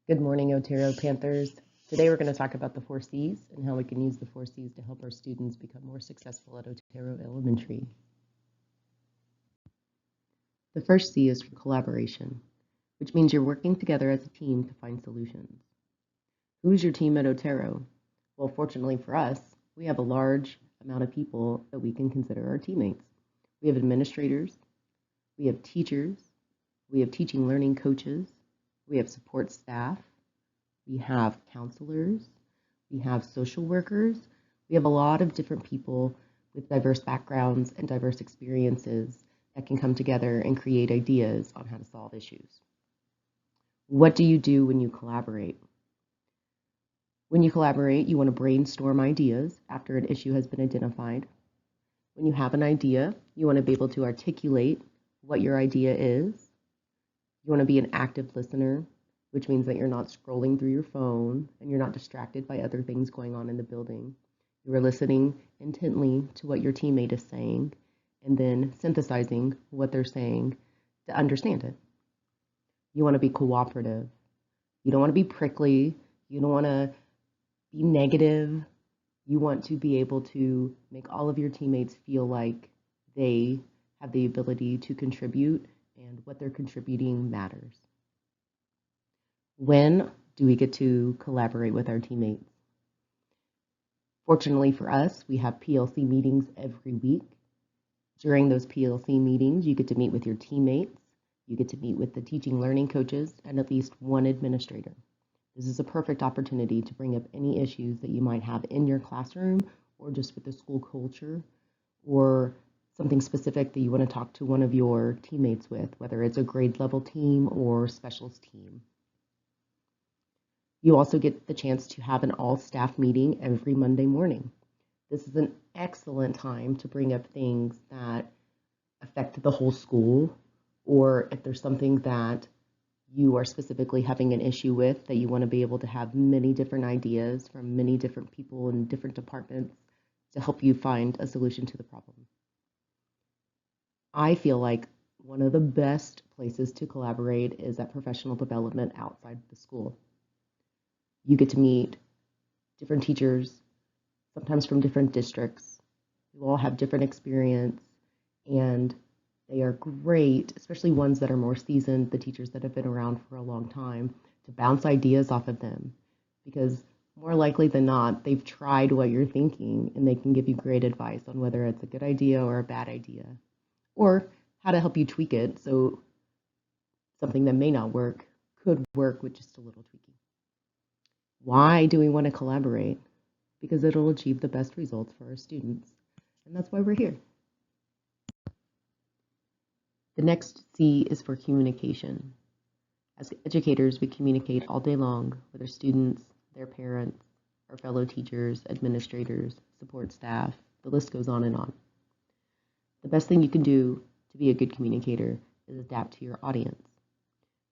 Good morning, Otero Panthers. Today we're going to talk about the 4 C's and how we can use the 4 C's to help our students become more successful at Otero Elementary. The first C is for collaboration, which means you're working together as a team to find solutions. Who's your team at Otero? Well, fortunately for us, we have a large amount of people that we can consider our teammates. We have administrators, we have teachers, we have teaching learning coaches, we have support staff, we have counselors, we have social workers, we have a lot of different people with diverse backgrounds and diverse experiences that can come together and create ideas on how to solve issues. What do you do when you collaborate? When you collaborate, you want to brainstorm ideas after an issue has been identified. When you have an idea, you want to be able to articulate what your idea is. You want to be an active listener, which means that you're not scrolling through your phone and you're not distracted by other things going on in the building. You are listening intently to what your teammate is saying and then synthesizing what they're saying to understand it. You want to be cooperative. You don't want to be prickly. You don't want to be negative. You want to be able to make all of your teammates feel like they have the ability to contribute and what they're contributing matters. When do we get to collaborate with our teammates? Fortunately for us, we have PLC meetings every week. During those PLC meetings, you get to meet with your teammates, you get to meet with the teaching learning coaches, and at least one administrator. This is a perfect opportunity to bring up any issues that you might have in your classroom or just with the school culture or something specific that you want to talk to one of your teammates with, whether it's a grade level team or specials team. You also get the chance to have an all-staff meeting every Monday morning. This is an excellent time to bring up things that affect the whole school, or if there's something that you are specifically having an issue with that you want to be able to have many different ideas from many different people in different departments to help you find a solution to the problem. I feel like one of the best places to collaborate is at professional development outside the school. You get to meet different teachers, sometimes from different districts, who all have different experience, and they are great, especially ones that are more seasoned, the teachers that have been around for a long time, to bounce ideas off of them. Because more likely than not, they've tried what you're thinking, and they can give you great advice on whether it's a good idea or a bad idea, or how to help you tweak it so something that may not work could work with just a little tweaking. Why do we want to collaborate? Because it'll achieve the best results for our students. And that's why we're here. The next C is for communication. As educators, we communicate all day long with our students, their parents, our fellow teachers, administrators, support staff. The list goes on and on. The best thing you can do to be a good communicator is adapt to your audience.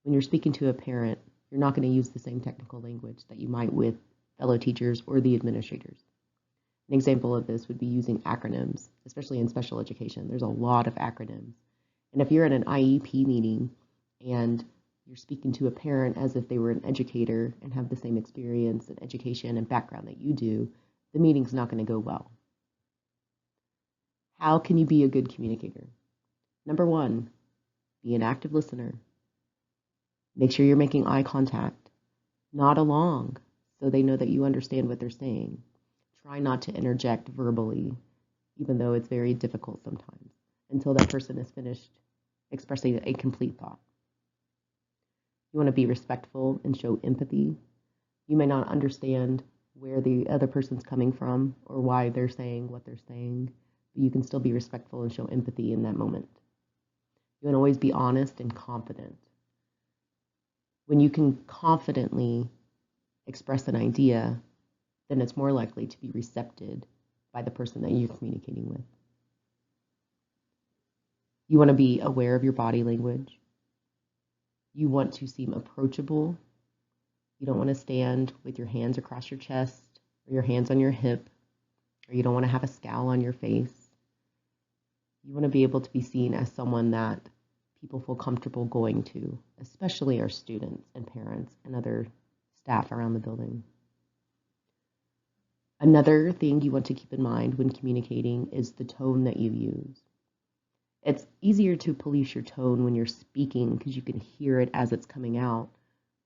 When you're speaking to a parent, you're not going to use the same technical language that you might with fellow teachers or the administrators. An example of this would be using acronyms, especially in special education. There's a lot of acronyms. And if you're at an IEP meeting and you're speaking to a parent as if they were an educator and have the same experience and education and background that you do, the meeting's not going to go well. How can you be a good communicator? Number one, be an active listener. Make sure you're making eye contact. Nod along so they know that you understand what they're saying. Try not to interject verbally, even though it's very difficult sometimes, until that person is finished expressing a complete thought. You want to be respectful and show empathy. You may not understand where the other person's coming from or why they're saying what they're saying, but you can still be respectful and show empathy in that moment. You want to always be honest and confident. When you can confidently express an idea, then it's more likely to be recepted by the person that you're communicating with. You want to be aware of your body language. You want to seem approachable. You don't want to stand with your hands across your chest or your hands on your hip, or you don't want to have a scowl on your face. You want to be able to be seen as someone that people feel comfortable going to, especially our students and parents and other staff around the building. Another thing you want to keep in mind when communicating is the tone that you use. It's easier to police your tone when you're speaking because you can hear it as it's coming out.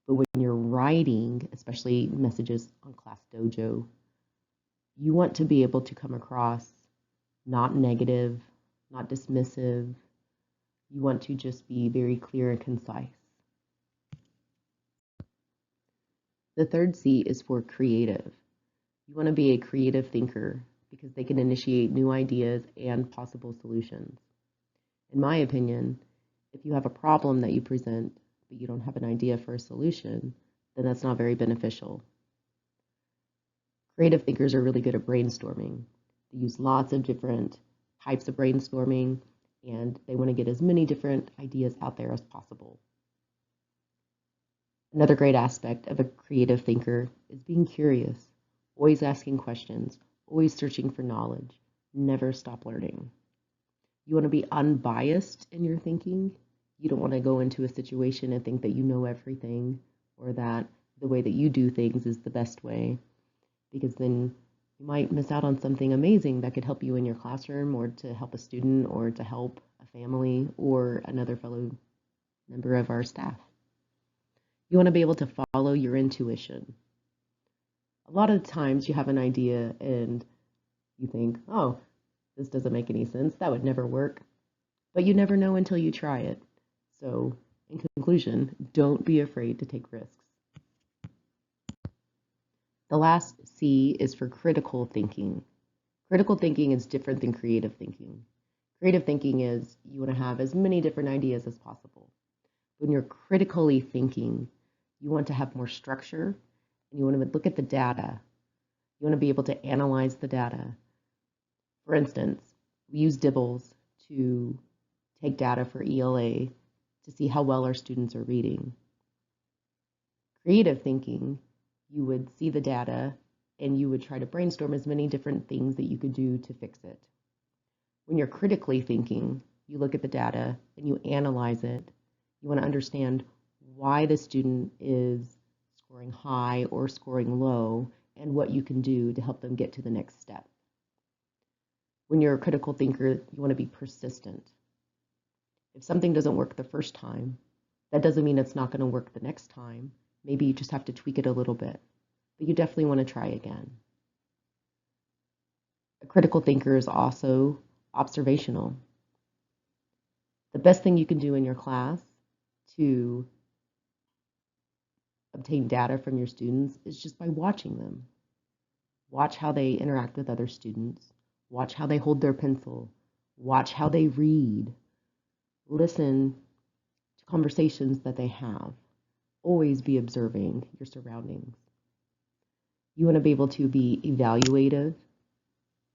But when you're writing, especially messages on Class Dojo, you want to be able to come across not negative, not dismissive. You want to just be very clear and concise. The third C is for creative. You want to be a creative thinker because they can initiate new ideas and possible solutions. In my opinion, if you have a problem that you present, but you don't have an idea for a solution, then that's not very beneficial. Creative thinkers are really good at brainstorming. They use lots of different types of brainstorming, and they want to get as many different ideas out there as possible. Another great aspect of a creative thinker is being curious, always asking questions, always searching for knowledge, never stop learning. You want to be unbiased in your thinking. You don't want to go into a situation and think that you know everything or that the way that you do things is the best way, because then you might miss out on something amazing that could help you in your classroom or to help a student or to help a family or another fellow member of our staff. You want to be able to follow your intuition. A lot of times you have an idea and you think, oh, this doesn't make any sense. That would never work. But you never know until you try it. So, in conclusion, don't be afraid to take risks. The last C is for critical thinking. Critical thinking is different than creative thinking. Creative thinking is you want to have as many different ideas as possible. When you're critically thinking, you want to have more structure and you want to look at the data. You want to be able to analyze the data. For instance, we use Dibbles to take data for ELA to see how well our students are reading. Creative thinking, you would see the data and you would try to brainstorm as many different things that you could do to fix it. When you're critically thinking, you look at the data and you analyze it. You want to understand why the student is scoring high or scoring low and what you can do to help them get to the next step. When you're a critical thinker, you want to be persistent. If something doesn't work the first time, that doesn't mean it's not going to work the next time. Maybe you just have to tweak it a little bit, but you definitely want to try again. A critical thinker is also observational. The best thing you can do in your class to obtain data from your students is just by watching them. Watch how they interact with other students. Watch how they hold their pencil. Watch how they read. Listen to conversations that they have. Always be observing your surroundings. You want to be able to be evaluative.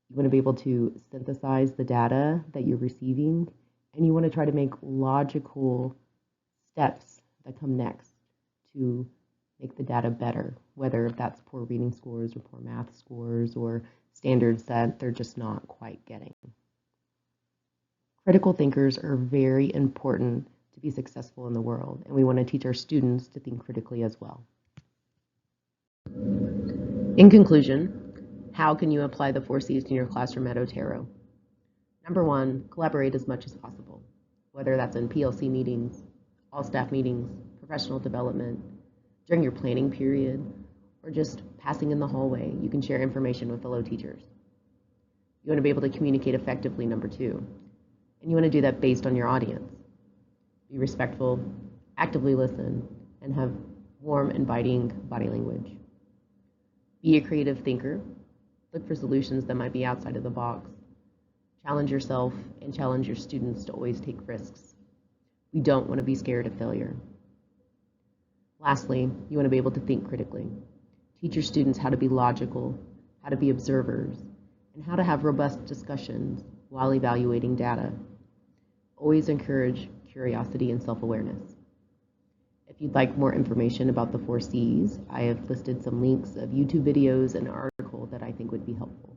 You want to be able to synthesize the data that you're receiving, and you want to try to make logical steps that come next to make the data better, whether that's poor reading scores or poor math scores or standards that they're just not quite getting. Critical thinkers are very important to be successful in the world, and we want to teach our students to think critically as well. In conclusion, how can you apply the 4 C's in your classroom at Otero? Number 1, collaborate as much as possible, whether that's in PLC meetings, all staff meetings, professional development, during your planning period, or just passing in the hallway. You can share information with fellow teachers. You want to be able to communicate effectively, number 2, and you want to do that based on your audience. Be respectful, actively listen, and have warm, inviting body language. Be a creative thinker. Look for solutions that might be outside of the box. Challenge yourself and challenge your students to always take risks. We don't want to be scared of failure. Lastly, you want to be able to think critically. Teach your students how to be logical, how to be observers, and how to have robust discussions while evaluating data. Always encourage curiosity and self-awareness. If you'd like more information about the 4 C's, I have listed some links of YouTube videos and an article that I think would be helpful.